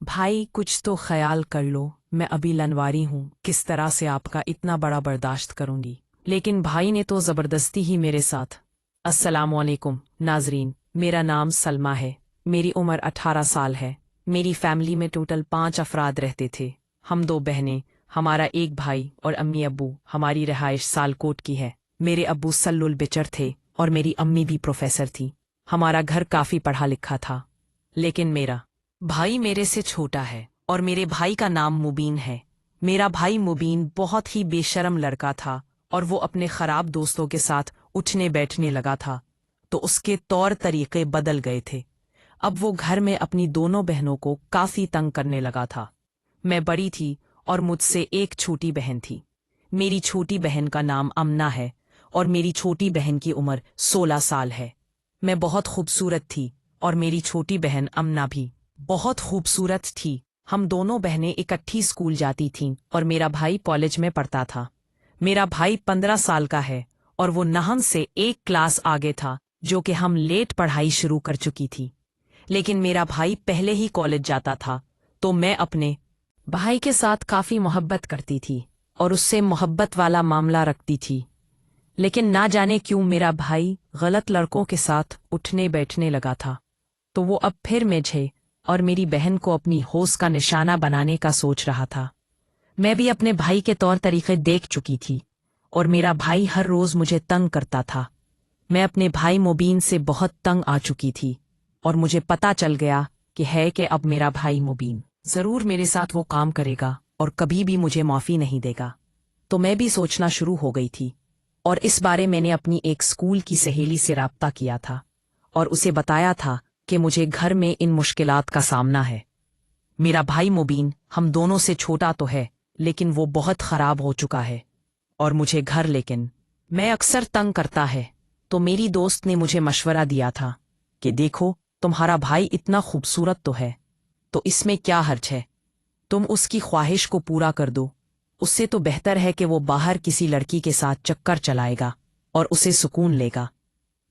भाई कुछ तो ख्याल कर लो। मैं अभी लनवारी हूँ, किस तरह से आपका इतना बड़ा बर्दाश्त करूंगी। लेकिन भाई ने तो ज़बरदस्ती ही मेरे साथ। अस्सलामुअलैकुम नाजरीन, मेरा नाम सलमा है। मेरी उम्र 18 साल है। मेरी फैमिली में टोटल 5 अफराद रहते थे। हम 2 बहनें, हमारा एक भाई और अम्मी अब्बू। हमारी रिहाइश सालकोट की है। मेरे अब्बू सल्लुल बिचर थे और मेरी अम्मी भी प्रोफेसर थी। हमारा घर काफ़ी पढ़ा लिखा था। लेकिन मेरा भाई मेरे से छोटा है और मेरे भाई का नाम मुबीन है। मेरा भाई मुबीन बहुत ही बेशर्म लड़का था और वो अपने खराब दोस्तों के साथ उठने बैठने लगा था, तो उसके तौर तरीके बदल गए थे। अब वो घर में अपनी दोनों बहनों को काफी तंग करने लगा था। मैं बड़ी थी और मुझसे एक छोटी बहन थी। मेरी छोटी बहन का नाम अमना है और मेरी छोटी बहन की उम्र 16 साल है। मैं बहुत खूबसूरत थी और मेरी छोटी बहन अमना भी बहुत खूबसूरत थी। हम दोनों बहनें इकट्ठी स्कूल जाती थीं और मेरा भाई कॉलेज में पढ़ता था। मेरा भाई 15 साल का है और वो नहम से एक क्लास आगे था, जो कि हम लेट पढ़ाई शुरू कर चुकी थी। लेकिन मेरा भाई पहले ही कॉलेज जाता था, तो मैं अपने भाई के साथ काफी मोहब्बत करती थी और उससे मोहब्बत वाला मामला रखती थी। लेकिन ना जाने क्यों मेरा भाई गलत लड़कों के साथ उठने बैठने लगा था, तो वो अब फिर मुझे और मेरी बहन को अपनी होश का निशाना बनाने का सोच रहा था। मैं भी अपने भाई के तौर तरीके देख चुकी थी और मेरा भाई हर रोज मुझे तंग करता था। मैं अपने भाई मुबीन से बहुत तंग आ चुकी थी और मुझे पता चल गया कि अब मेरा भाई मुबीन जरूर मेरे साथ वो काम करेगा और कभी भी मुझे माफी नहीं देगा। तो मैं भी सोचना शुरू हो गई थी और इस बारे मैंने अपनी एक स्कूल की सहेली से राब्ता किया था और उसे बताया था कि मुझे घर में इन मुश्किलात का सामना है। मेरा भाई मुबीन हम दोनों से छोटा तो है, लेकिन वो बहुत खराब हो चुका है और मुझे घर लेकिन मैं अक्सर तंग करता है। तो मेरी दोस्त ने मुझे मशवरा दिया था कि देखो, तुम्हारा भाई इतना खूबसूरत तो है, तो इसमें क्या हर्ज है, तुम उसकी ख्वाहिश को पूरा कर दो। उससे तो बेहतर है कि वो बाहर किसी लड़की के साथ चक्कर चलाएगा और उसे सुकून लेगा।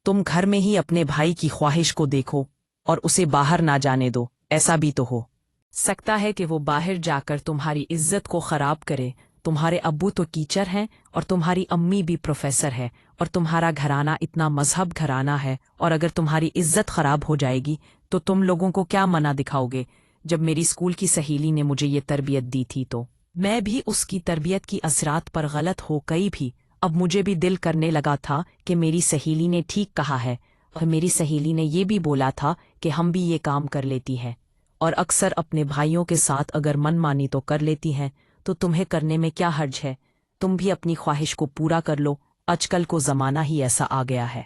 तुम घर में ही अपने भाई की ख्वाहिश को देखो और उसे बाहर ना जाने दो। ऐसा भी तो हो सकता है कि वो बाहर जाकर तुम्हारी इज्जत को खराब करे। तुम्हारे अब्बू तो टीचर हैं और तुम्हारी अम्मी भी प्रोफेसर है और तुम्हारा घराना इतना मजहब घराना है, और अगर तुम्हारी इज्जत खराब हो जाएगी तो तुम लोगों को क्या मना दिखाओगे। जब मेरी स्कूल की सहेली ने मुझे ये तरबियत दी थी, तो मैं भी उसकी तरबियत की असरात पर गलत हो गई भी। अब मुझे भी दिल करने लगा था कि मेरी सहेली ने ठीक कहा है, और मेरी सहेली ने ये भी बोला था कि हम भी ये काम कर लेती हैं और अक्सर अपने भाइयों के साथ अगर मनमानी तो कर लेती हैं, तो तुम्हें करने में क्या हर्ज है। तुम भी अपनी ख्वाहिश को पूरा कर लो। आजकल को ज़माना ही ऐसा आ गया है,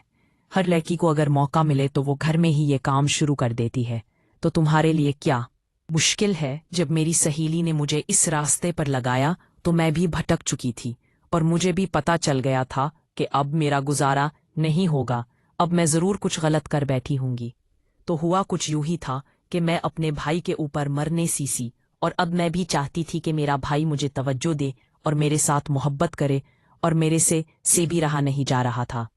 हर लड़की को अगर मौका मिले तो वो घर में ही ये काम शुरू कर देती है। तो तुम्हारे लिए क्या मुश्किल है। जब मेरी सहेली ने मुझे इस रास्ते पर लगाया तो मैं भी भटक चुकी थी और मुझे भी पता चल गया था कि अब मेरा गुजारा नहीं होगा, अब मैं ज़रूर कुछ गलत कर बैठी होंगी। तो हुआ कुछ यूं ही था कि मैं अपने भाई के ऊपर मरने सीसी, और अब मैं भी चाहती थी कि मेरा भाई मुझे तवज्जो दे और मेरे साथ मोहब्बत करे, और मेरे से भी रहा नहीं जा रहा था,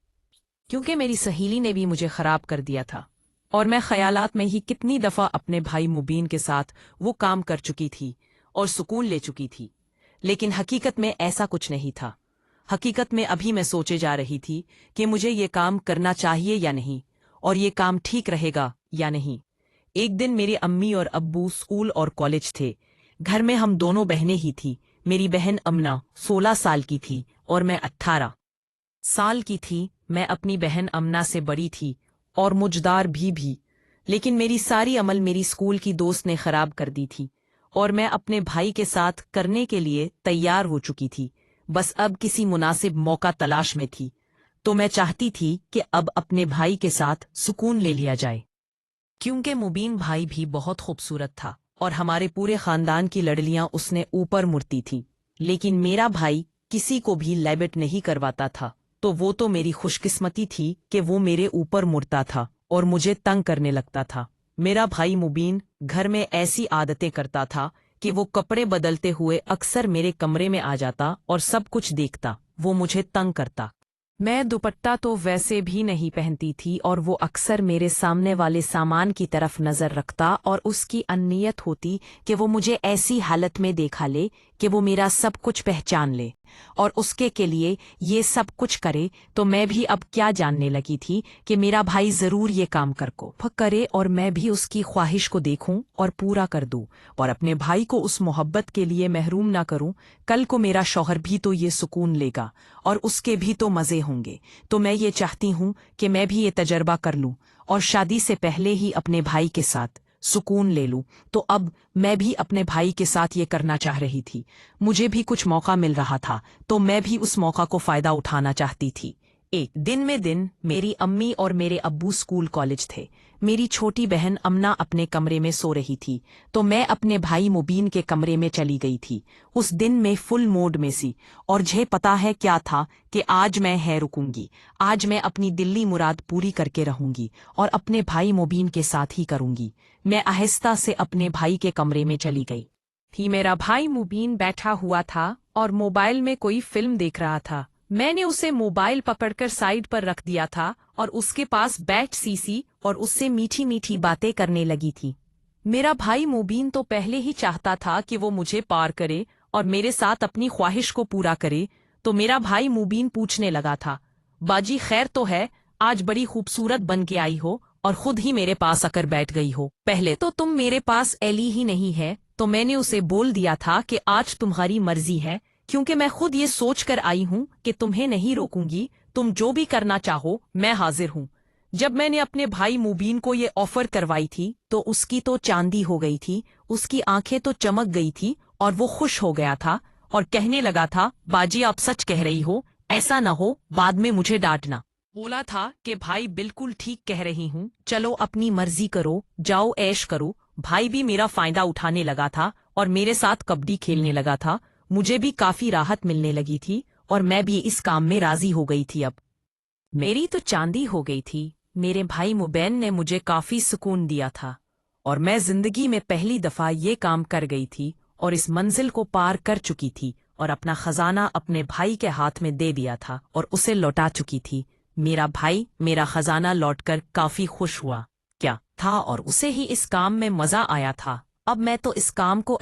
क्योंकि मेरी सहेली ने भी मुझे खराब कर दिया था और मैं ख्यालात में ही कितनी दफ़ा अपने भाई मुबीन के साथ वो काम कर चुकी थी और सुकून ले चुकी थी। लेकिन हकीकत में ऐसा कुछ नहीं था। हकीकत में अभी मैं सोचे जा रही थी कि मुझे ये काम करना चाहिए या नहीं, और ये काम ठीक रहेगा या नहीं। एक दिन मेरे अम्मी और अब्बू स्कूल और कॉलेज थे। घर में हम दोनों बहनें ही थी। मेरी बहन अमना 16 साल की थी और मैं 18 साल की थी। मैं अपनी बहन अमना से बड़ी थी और मुझदार भी। लेकिन मेरी सारी अमल मेरी स्कूल की दोस्त ने खराब कर दी थी और मैं अपने भाई के साथ करने के लिए तैयार हो चुकी थी। बस अब किसी मुनासिब मौका तलाश में थी। तो मैं चाहती थी कि अब अपने भाई के साथ सुकून ले लिया जाए, क्योंकि मुबीन भाई भी बहुत खूबसूरत था और हमारे पूरे खानदान की लड़लियां उसने ऊपर मुड़ती थी। लेकिन मेरा भाई किसी को भी लेबेट नहीं करवाता था, तो वो तो मेरी खुशकिस्मती थी कि वो मेरे ऊपर मुड़ता था और मुझे तंग करने लगता था। मेरा भाई मुबीन घर में ऐसी आदतें करता था कि वो कपड़े बदलते हुए अक्सर मेरे कमरे में आ जाता और सब कुछ देखता। वो मुझे तंग करता। मैं दुपट्टा तो वैसे भी नहीं पहनती थी और वो अक्सर मेरे सामने वाले सामान की तरफ नजर रखता और उसकी अन्नियत होती कि वो मुझे ऐसी हालत में देखा ले कि वो मेरा सब कुछ पहचान ले और उसके के लिए ये सब कुछ करे। तो मैं भी अब क्या जानने लगी थी कि मेरा भाई जरूर ये काम करे और मैं भी उसकी ख्वाहिश को देखूं और पूरा कर दूं और अपने भाई को उस मोहब्बत के लिए महरूम ना करूं। कल को मेरा शौहर भी तो ये सुकून लेगा और उसके भी तो मजे होंगे। तो मैं ये चाहती हूं कि मैं भी ये तजर्बा कर लूं और शादी से पहले ही अपने भाई के साथ सुकून ले लूं। तो अब मैं भी अपने भाई के साथ ये करना चाह रही थी। मुझे भी कुछ मौका मिल रहा था तो मैं भी उस मौका को फायदा उठाना चाहती थी। एक दिन मेरी अम्मी और मेरे अब्बू स्कूल कॉलेज थे। मेरी छोटी बहन अमना अपने कमरे में सो रही थी तो मैं अपने भाई मुबीन के कमरे में चली गई थी। उस दिन मैं फुल मोड में सी और मुझे पता है क्या था कि आज मैं है रुकूंगी। आज मैं अपनी दिल्ली मुराद पूरी करके रहूंगी और अपने भाई मुबीन के साथ ही करूंगी। मैं आहिस्ता से अपने भाई के कमरे में चली गई थी। मेरा भाई मुबीन बैठा हुआ था और मोबाइल में कोई फिल्म देख रहा था। मैंने उसे मोबाइल पकड़कर साइड पर रख दिया था और उसके पास बैठ सी और उससे मीठी मीठी बातें करने लगी थी। मेरा भाई मुबीन तो पहले ही चाहता था कि वो मुझे पार करे और मेरे साथ अपनी ख्वाहिश को पूरा करे। तो मेरा भाई मुबीन पूछने लगा था, बाजी खैर तो है, आज बड़ी खूबसूरत बन के आई हो और खुद ही मेरे पास आकर बैठ गई हो। पहले तो तुम मेरे पास एली ही नहीं है। तो मैंने उसे बोल दिया था कि आज तुम्हारी मर्जी है, क्योंकि मैं खुद ये सोच कर आई हूं कि तुम्हें नहीं रोकूंगी। तुम जो भी करना चाहो मैं हाजिर हूं। जब मैंने अपने भाई मुबीन को ये ऑफर करवाई थी तो उसकी तो चांदी हो गई थी, उसकी आंखें तो चमक गई थी और वो खुश हो गया था और कहने लगा था, बाजी आप सच कह रही हो, ऐसा ना हो बाद में मुझे डांटना। बोला था कि भाई बिल्कुल ठीक कह रही हूँ, चलो अपनी मर्जी करो, जाओ ऐश करो। भाई भी मेरा फायदा उठाने लगा था और मेरे साथ कबड्डी खेलने लगा था। मुझे भी काफी राहत मिलने लगी थी और मैं भी इस काम में राजी हो गई थी। अब मेरी तो चांदी हो गई थी। मेरे भाई मुबैन ने मुझे काफी सुकून दिया था और मैं जिंदगी में पहली दफा ये काम कर गई थी और इस मंजिल को पार कर चुकी थी और अपना खजाना अपने भाई के हाथ में दे दिया था और उसे लौटा चुकी थी। मेरा भाई मेरा खजाना लौटकर काफी खुश हुआ क्या था और उसे ही इस काम में मजा आया था। अब मैं तो इस काम को